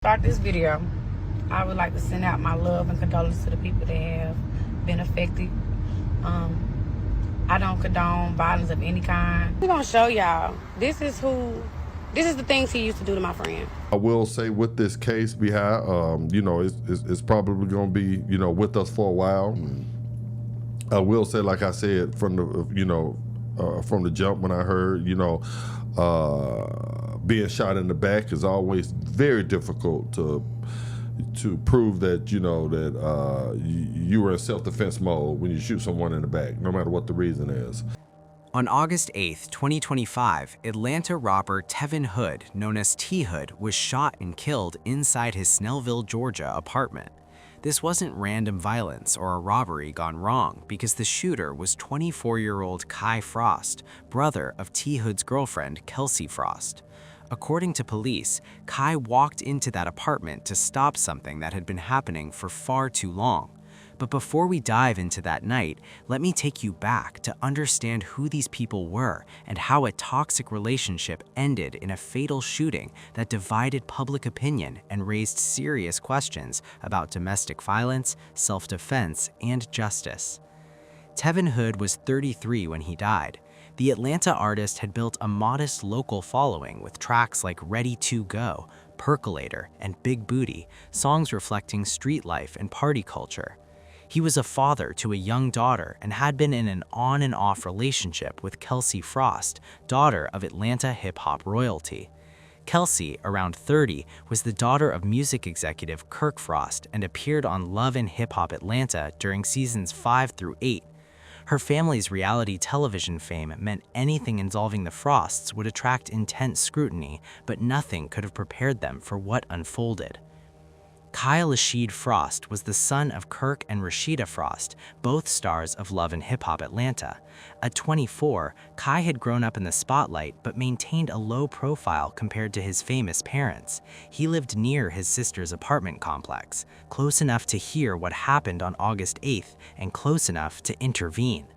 Start this video, I would like to send out my love and condolences to the people that have been affected. I don't condone violence of any kind. We're gonna show y'all. This is the things he used to do to my friend. I will say with this case behind, it's probably going to be, with us for a while. I will say, like I said, from the jump when I heard, being shot in the back is always very difficult to prove that, you were in self-defense mode when you shoot someone in the back, no matter what the reason is. On August 8, 2025, Atlanta robber Tevin Hood, known as T. Hood, was shot and killed inside his Snellville, Georgia apartment. This wasn't random violence or a robbery gone wrong because the shooter was 24-year-old Kai Frost, brother of T. Hood's girlfriend, Kelsey Frost. According to police, Kai walked into that apartment to stop something that had been happening for far too long. But before we dive into that night, let me take you back to understand who these people were and how a toxic relationship ended in a fatal shooting that divided public opinion and raised serious questions about domestic violence, self-defense, and justice. Tevin Hood was 33 when he died. The Atlanta artist had built a modest local following with tracks like Ready to Go, Percolator, and Big Booty, songs reflecting street life and party culture. He was a father to a young daughter and had been in an on and off relationship with Kelsey Frost, daughter of Atlanta hip-hop royalty. Kelsey, around 30, was the daughter of music executive Kirk Frost and appeared on Love and Hip Hop Atlanta during seasons 5 through 8. Her family's reality television fame meant anything involving the Frosts would attract intense scrutiny, but nothing could have prepared them for what unfolded. Kyle Rashid Frost was the son of Kirk and Rashida Frost, both stars of Love and Hip Hop Atlanta. At 24, Kai had grown up in the spotlight but maintained a low profile compared to his famous parents. He lived near his sister's apartment complex, close enough to hear what happened on August 8th and close enough to intervene.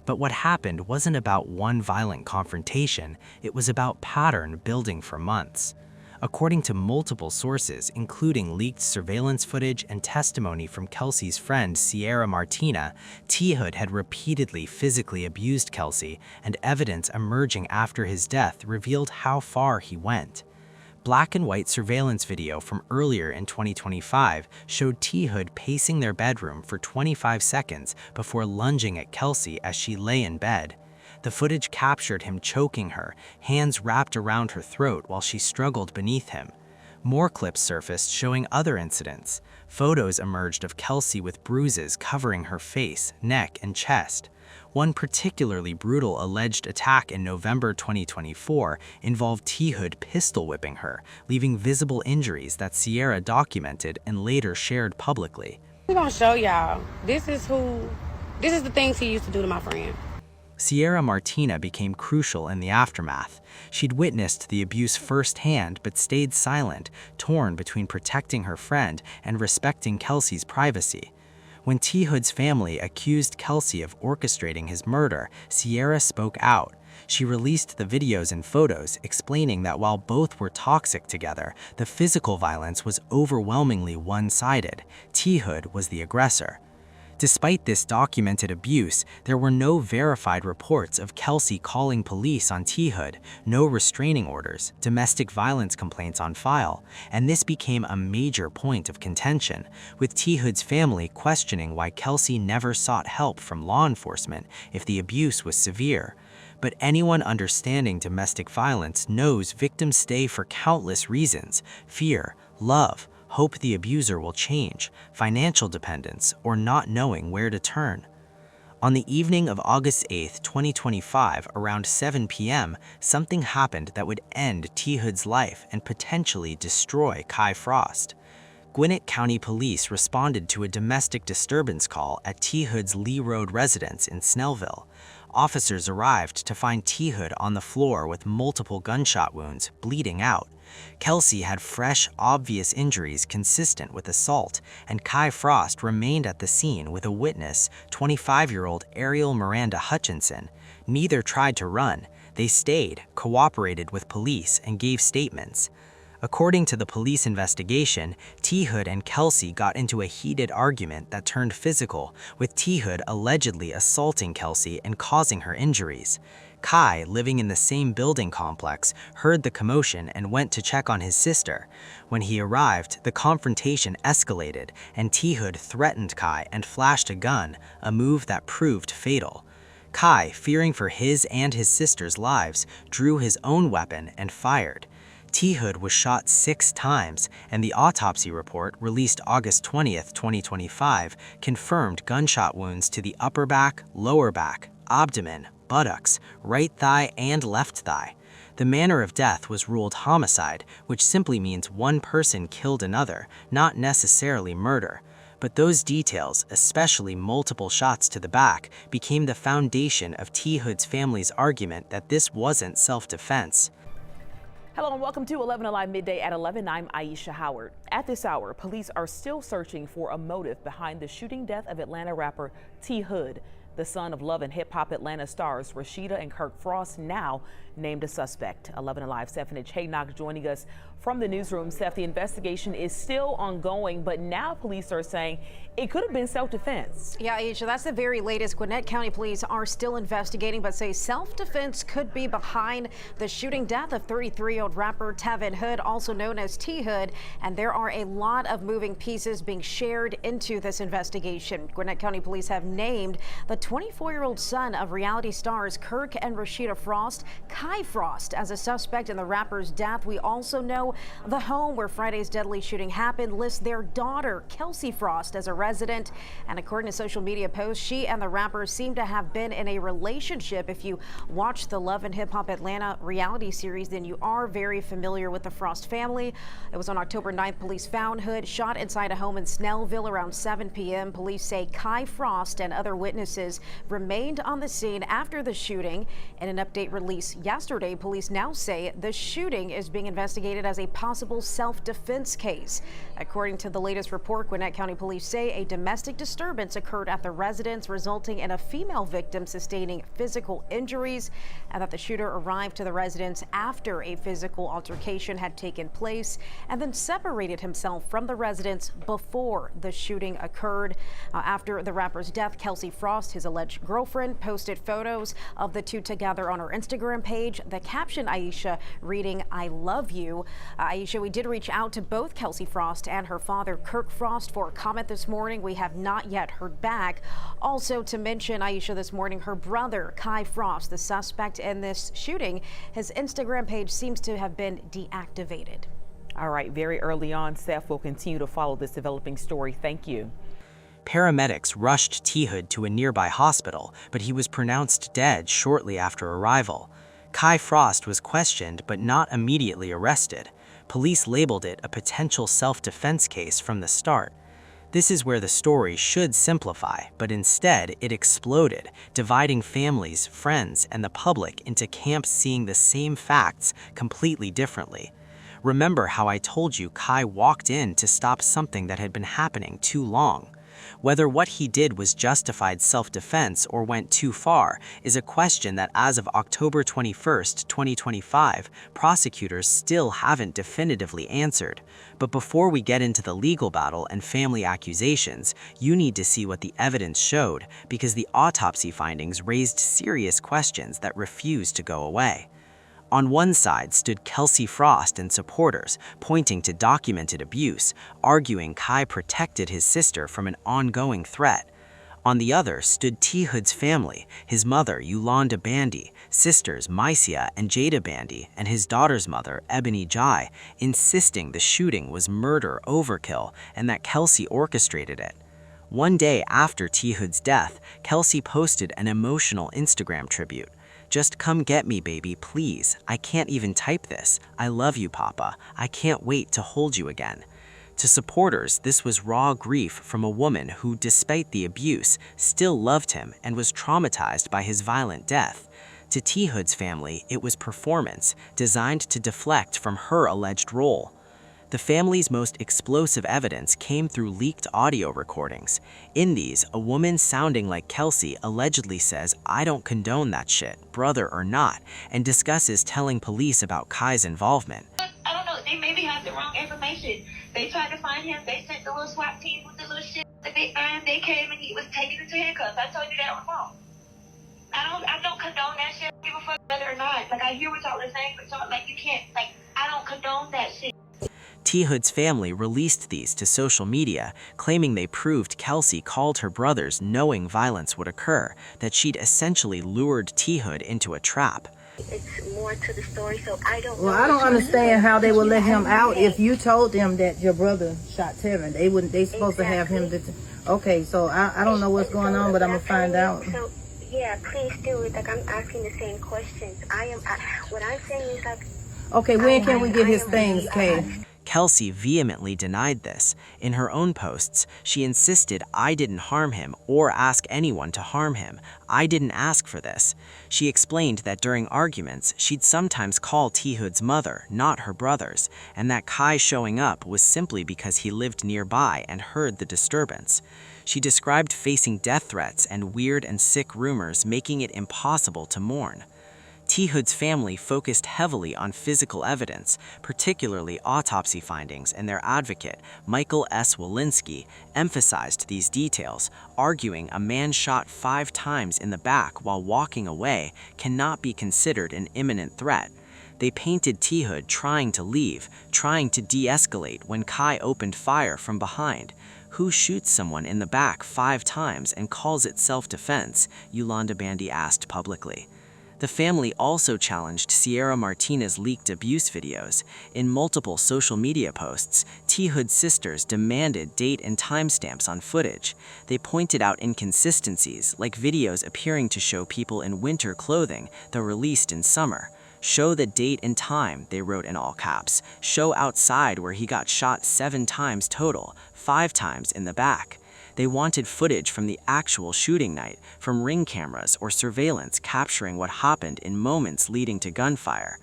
But what happened wasn't about one violent confrontation, it was about pattern building for months. According to multiple sources, including leaked surveillance footage and testimony from Kelsey's friend Sierra Martina, T. Hood had repeatedly physically abused Kelsey, and evidence emerging after his death revealed how far he went. Black and white surveillance video from earlier in 2025 showed T. Hood pacing their bedroom for 25 seconds before lunging at Kelsey as she lay in bed. The footage captured him choking her, hands wrapped around her throat while she struggled beneath him. More clips surfaced showing other incidents. Photos emerged of Kelsey with bruises covering her face, neck, and chest. One particularly brutal alleged attack in November 2024 involved T. Hood pistol whipping her, leaving visible injuries that Sierra documented and later shared publicly. We're gonna show y'all. This is the things he used to do to my friend. Sierra Martina became crucial in the aftermath. She'd witnessed the abuse firsthand but stayed silent, torn between protecting her friend and respecting Kelsey's privacy. When T. Hood's family accused Kelsey of orchestrating his murder, Sierra spoke out. She released the videos and photos, explaining that while both were toxic together, the physical violence was overwhelmingly one-sided. T. Hood was the aggressor. Despite this documented abuse, there were no verified reports of Kelsey calling police on T. Hood, no restraining orders, domestic violence complaints on file, and this became a major point of contention, with T. Hood's family questioning why Kelsey never sought help from law enforcement if the abuse was severe. But anyone understanding domestic violence knows victims stay for countless reasons: fear, love, hope the abuser will change, financial dependence, or not knowing where to turn. On the evening of August 8, 2025, around 7 p.m., something happened that would end T. Hood's life and potentially destroy Kai Frost. Gwinnett County Police responded to a domestic disturbance call at T. Hood's Lee Road residence in Snellville. Officers arrived to find T. Hood on the floor with multiple gunshot wounds, bleeding out. Kelsey had fresh, obvious injuries consistent with assault, and Kai Frost remained at the scene with a witness, 25-year-old Ariel Miranda Hutchinson. Neither tried to run. They stayed, cooperated with police, and gave statements. According to the police investigation, T. Hood and Kelsey got into a heated argument that turned physical, with T. Hood allegedly assaulting Kelsey and causing her injuries. Kai, living in the same building complex, heard the commotion and went to check on his sister. When he arrived, the confrontation escalated, and T. Hood threatened Kai and flashed a gun, a move that proved fatal. Kai, fearing for his and his sister's lives, drew his own weapon and fired. T. Hood was shot 6 times, and the autopsy report, released August 20, 2025, confirmed gunshot wounds to the upper back, lower back, abdomen, buttocks, right thigh, and left thigh. The manner of death was ruled homicide, which simply means one person killed another, not necessarily murder. But those details, especially multiple shots to the back, became the foundation of T. Hood's family's argument that this wasn't self-defense. Hello and welcome to 11 Alive Midday at 11. I'm Aisha Howard. At this hour, police are still searching for a motive behind the shooting death of Atlanta rapper T. Hood. The son of Love and Hip Hop Atlanta stars Rashida and Kirk Frost now named a suspect. 11 Alive Stephanie Chaynock joining us from the newsroom. Steph, the investigation is still ongoing, but now police are saying it could have been self-defense. Yeah, Aisha, that's the very latest. Gwinnett County police are still investigating, but say self-defense could be behind the shooting death of 33-year-old rapper Tevin Hood, also known as T. Hood. And there are a lot of moving pieces being shared into this investigation. Gwinnett County police have named the 24-year-old son of reality stars Kirk and Rashida Frost, Kai Frost, as a suspect in the rapper's death. We also know the home where Friday's deadly shooting happened lists their daughter, Kelsey Frost, as a resident. And according to social media posts, she and the rapper seem to have been in a relationship. If you watch the Love and Hip Hop Atlanta reality series, then you are very familiar with the Frost family. It was on October 9th, police found Hood shot inside a home in Snellville around 7 p.m. Police say Kai Frost and other witnesses remained on the scene after the shooting. In an update released yesterday, police now say the shooting is being investigated as a possible self-defense case. According to the latest report, Gwinnett County police say a domestic disturbance occurred at the residence, resulting in a female victim sustaining physical injuries, and that the shooter arrived to the residence after a physical altercation had taken place and then separated himself from the residence before the shooting occurred. After the rapper's death, Kelsey Frost, his alleged girlfriend, posted photos of the two together on her Instagram page. The caption, Aisha, reading, "I love you." Aisha, we did reach out to both Kelsey Frost and her father, Kirk Frost, for a comment this morning. We have not yet heard back. Also to mention, Aisha, this morning, her brother, Kai Frost, the suspect in this shooting, his Instagram page seems to have been deactivated. All right, very early on, Steph will continue to follow this developing story. Thank you. Paramedics rushed T. Hood to a nearby hospital, but he was pronounced dead shortly after arrival. Kai Frost was questioned but not immediately arrested. Police labeled it a potential self-defense case from the start. This is where the story should simplify, but instead it exploded, dividing families, friends, and the public into camps seeing the same facts completely differently. Remember how I told you Kai walked in to stop something that had been happening too long? Whether what he did was justified self-defense or went too far is a question that as of October 21st, 2025, prosecutors still haven't definitively answered. But before we get into the legal battle and family accusations, you need to see what the evidence showed, because the autopsy findings raised serious questions that refused to go away. On one side stood Kelsey Frost and supporters, pointing to documented abuse, arguing Kai protected his sister from an ongoing threat. On the other stood T. Hood's family, his mother, Yolanda Bandy, sisters Mycia and Jada Bandy, and his daughter's mother, Ebony Jai, insisting the shooting was murder overkill and that Kelsey orchestrated it. One day after T. Hood's death, Kelsey posted an emotional Instagram tribute. "Just come get me, baby, please. I can't even type this. I love you, Papa. I can't wait to hold you again." To supporters, this was raw grief from a woman who, despite the abuse, still loved him and was traumatized by his violent death. To T. Hood's family, it was performance, designed to deflect from her alleged role. The family's most explosive evidence came through leaked audio recordings. In these, a woman sounding like Kelsey allegedly says, "I don't condone that shit, brother or not," and discusses telling police about Kai's involvement. I don't know. they maybe have the wrong information. They tried to find him. They sent the little SWAT team with the little shit, the big gun. They came and he was taken into handcuffs. I told you that on the phone. I don't condone that shit. I don't give a fuck whether or not. Like, I hear what y'all are saying, but y'all, like, you can't, like, I don't condone that shit. T. Hood's family released these to social media, claiming they proved Kelsey called her brothers knowing violence would occur, that she'd essentially lured T. Hood into a trap. It's more to the story, so I don't know. Well, I don't understand how they would let him out if you told them that your brother shot Tevin. They wouldn't. They supposed to have him. Okay, so I don't know what's going on, but I'm gonna find out. So yeah, please do it. Like, I'm asking the same questions. What I'm saying is, like. Okay, when can we get his things, Kay? Kelsey vehemently denied this. In her own posts, she insisted, "I didn't harm him or ask anyone to harm him. I didn't ask for this." She explained that during arguments, she'd sometimes call T. Hood's mother, not her brothers, and that Kai showing up was simply because he lived nearby and heard the disturbance. She described facing death threats and weird and sick rumors, making it impossible to mourn. T. Hood's family focused heavily on physical evidence, particularly autopsy findings, and their advocate, Michael S. Walensky, emphasized these details, arguing a man shot 5 times in the back while walking away cannot be considered an imminent threat. They painted T. Hood trying to leave, trying to de-escalate when Kai opened fire from behind. Who shoots someone in the back 5 times and calls it self-defense? Yolanda Bandy asked publicly. The family also challenged Sierra Martinez's leaked abuse videos. In multiple social media posts, T. Hood's sisters demanded date and timestamps on footage. They pointed out inconsistencies, like videos appearing to show people in winter clothing, though released in summer. "Show the date and time," they wrote in all caps. "Show outside where he got shot 7 times total, 5 times in the back." They wanted footage from the actual shooting night, from ring cameras or surveillance capturing what happened in moments leading to gunfire.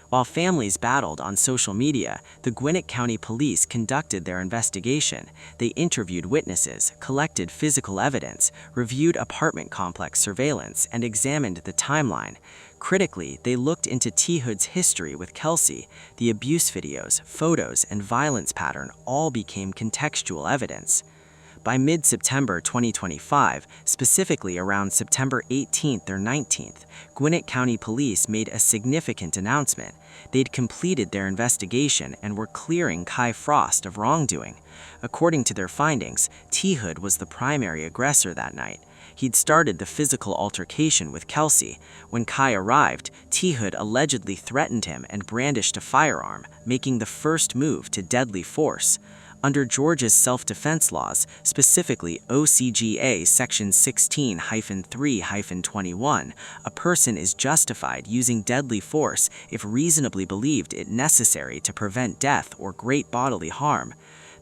While families battled on social media, the Gwinnett County Police conducted their investigation. They interviewed witnesses, collected physical evidence, reviewed apartment complex surveillance, and examined the timeline. Critically, they looked into T. Hood's history with Kelsey. The abuse videos, photos, and violence pattern all became contextual evidence. By mid-September 2025, specifically around September 18th or 19th, Gwinnett County Police made a significant announcement. They'd completed their investigation and were clearing Kai Frost of wrongdoing. According to their findings, T. Hood was the primary aggressor that night. He'd started the physical altercation with Kelsey. When Kai arrived, T. Hood allegedly threatened him and brandished a firearm, making the first move to deadly force. Under Georgia's self-defense laws, specifically OCGA Section 16-3-21, a person is justified using deadly force if reasonably believed it necessary to prevent death or great bodily harm.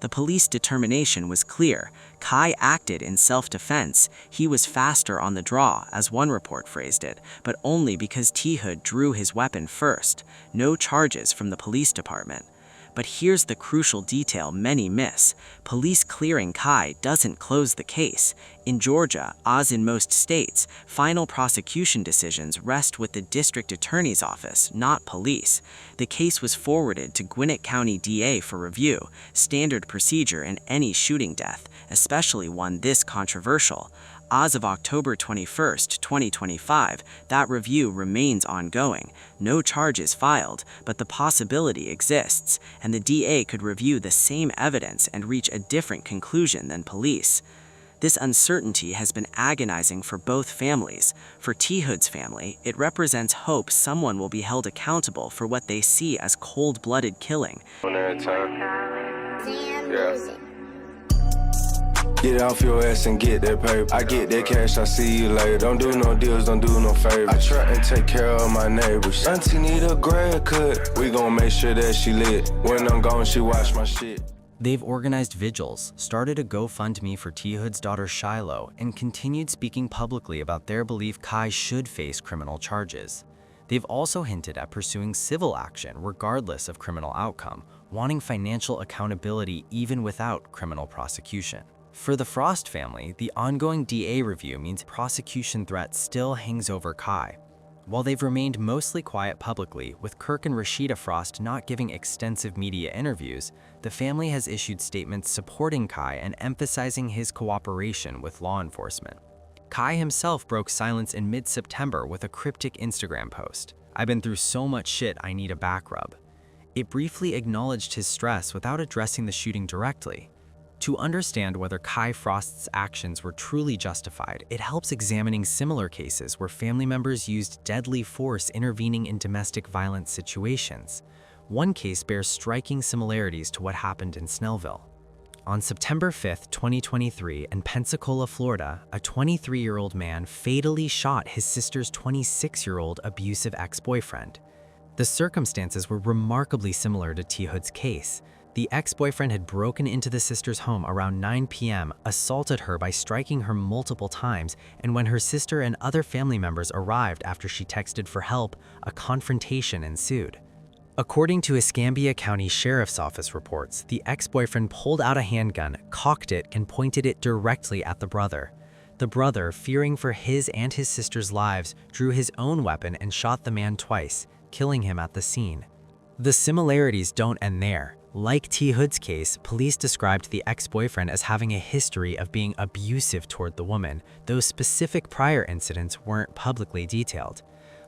The police determination was clear. Kai acted in self-defense. He was faster on the draw, as one report phrased it, but only because T. Hood drew his weapon first. No charges from the police department. But here's the crucial detail many miss. Police clearing Kai doesn't close the case. In Georgia, as in most states, final prosecution decisions rest with the district attorney's office, not police. The case was forwarded to Gwinnett County DA for review, standard procedure in any shooting death, especially one this controversial. As of October 21st, 2025, that review remains ongoing. No charges filed, but the possibility exists, and the DA could review the same evidence and reach a different conclusion than police. This uncertainty has been agonizing for both families. For T. Hood's family, it represents hope someone will be held accountable for what they see as cold-blooded killing. Get off your ass and get that paper. I get that cash, I see you later. Don't do no deals, don't do no favors. I try and take care of my neighbors. Auntie need a grad cut. We gon' make sure that she lit. When I'm gone, she wash my shit. They've organized vigils, started a GoFundMe for T. Hood's daughter Shiloh, and continued speaking publicly about their belief Kai should face criminal charges. They've also hinted at pursuing civil action regardless of criminal outcome, wanting financial accountability even without criminal prosecution. For the Frost family, the ongoing DA review means prosecution threat still hangs over Kai. While they've remained mostly quiet publicly, with Kirk and Rashida Frost not giving extensive media interviews, the family has issued statements supporting Kai and emphasizing his cooperation with law enforcement. Kai himself broke silence in mid-September with a cryptic Instagram post. "I've been through so much shit, I need a back rub." It briefly acknowledged his stress without addressing the shooting directly. To understand whether Kai Frost's actions were truly justified, it helps examining similar cases where family members used deadly force intervening in domestic violence situations. One case bears striking similarities to what happened in Snellville. On September 5, 2023, in Pensacola, Florida, a 23-year-old man fatally shot his sister's 26-year-old abusive ex-boyfriend. The circumstances were remarkably similar to T. Hood's case. The ex-boyfriend had broken into the sister's home around 9 p.m., assaulted her by striking her multiple times, and when her sister and other family members arrived after she texted for help, a confrontation ensued. According to Escambia County Sheriff's Office reports, the ex-boyfriend pulled out a handgun, cocked it, and pointed it directly at the brother. The brother, fearing for his and his sister's lives, drew his own weapon and shot the man twice, killing him at the scene. The similarities don't end there. Like T. Hood's case, police described the ex-boyfriend as having a history of being abusive toward the woman, though specific prior incidents weren't publicly detailed.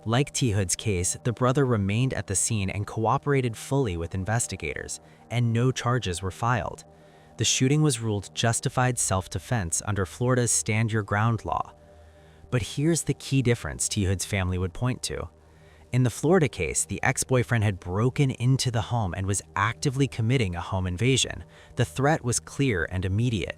Like T. Hood's case, the brother remained at the scene and cooperated fully with investigators, and no charges were filed. The shooting was ruled justified self-defense under Florida's Stand Your Ground law. But here's the key difference T. Hood's family would point to. In the Florida case, the ex-boyfriend had broken into the home and was actively committing a home invasion. The threat was clear and immediate.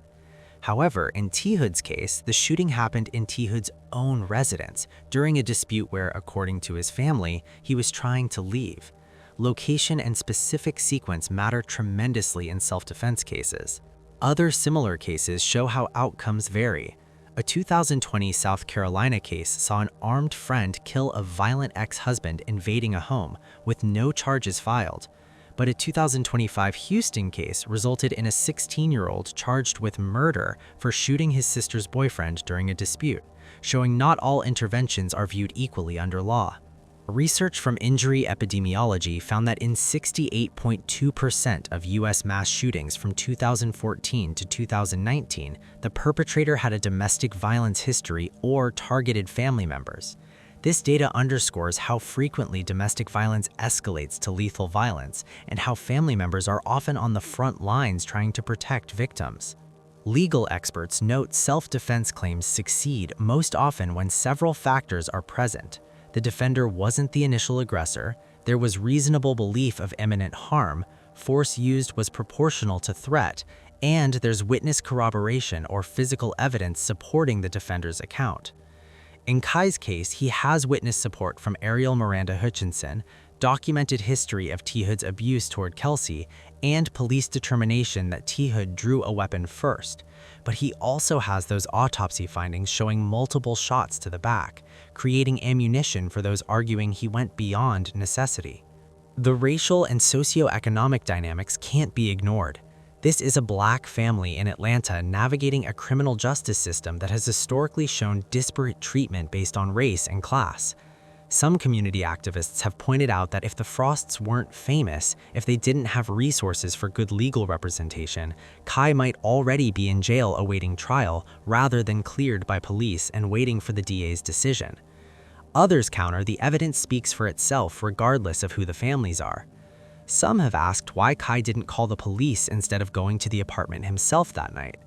However, in T. Hood's case, the shooting happened in T. Hood's own residence during a dispute where, according to his family, he was trying to leave. Location and specific sequence matter tremendously in self-defense cases. Other similar cases show how outcomes vary. A 2020 South Carolina case saw an armed friend kill a violent ex-husband invading a home, with no charges filed. But a 2025 Houston case resulted in a 16-year-old charged with murder for shooting his sister's boyfriend during a dispute, showing not all interventions are viewed equally under law. Research from Injury Epidemiology found that in 68.2% of U.S. mass shootings from 2014 to 2019, the perpetrator had a domestic violence history or targeted family members. This data underscores how frequently domestic violence escalates to lethal violence and how family members are often on the front lines trying to protect victims. Legal experts note self-defense claims succeed most often when several factors are present. The defender wasn't the initial aggressor, there was reasonable belief of imminent harm, force used was proportional to threat, and there's witness corroboration or physical evidence supporting the defender's account. In Kai's case, he has witness support from Ariel Miranda Hutchinson, documented history of T. Hood's abuse toward Kelsey, and police determination that T. Hood drew a weapon first. But he also has those autopsy findings showing multiple shots to the back, creating ammunition for those arguing he went beyond necessity. The racial and socioeconomic dynamics can't be ignored. This is a Black family in Atlanta navigating a criminal justice system that has historically shown disparate treatment based on race and class. Some community activists have pointed out that if the Frosts weren't famous, if they didn't have resources for good legal representation, Kai might already be in jail awaiting trial rather than cleared by police and waiting for the DA's decision. Others counter the evidence speaks for itself regardless of who the families are. Some have asked why Kai didn't call the police instead of going to the apartment himself that night.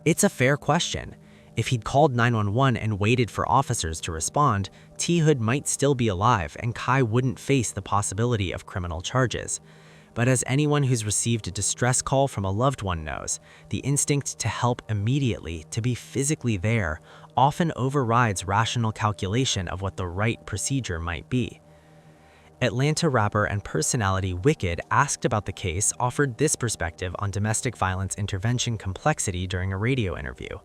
It's a fair question. If he'd called 911 and waited for officers to respond, T. Hood might still be alive and Kai wouldn't face the possibility of criminal charges. But as anyone who's received a distress call from a loved one knows, the instinct to help immediately, to be physically there, often overrides rational calculation of what the right procedure might be. Atlanta rapper and personality Wicked, asked about the case, offered this perspective on domestic violence intervention complexity during a radio interview.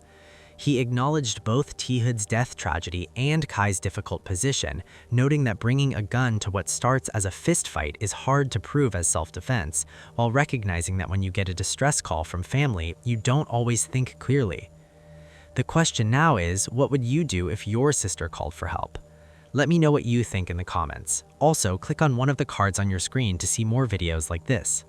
He acknowledged both T. Hood's death tragedy and Kai's difficult position, noting that bringing a gun to what starts as a fistfight is hard to prove as self-defense, while recognizing that when you get a distress call from family, you don't always think clearly. The question now is, what would you do if your sister called for help? Let me know what you think in the comments. Also, click on one of the cards on your screen to see more videos like this.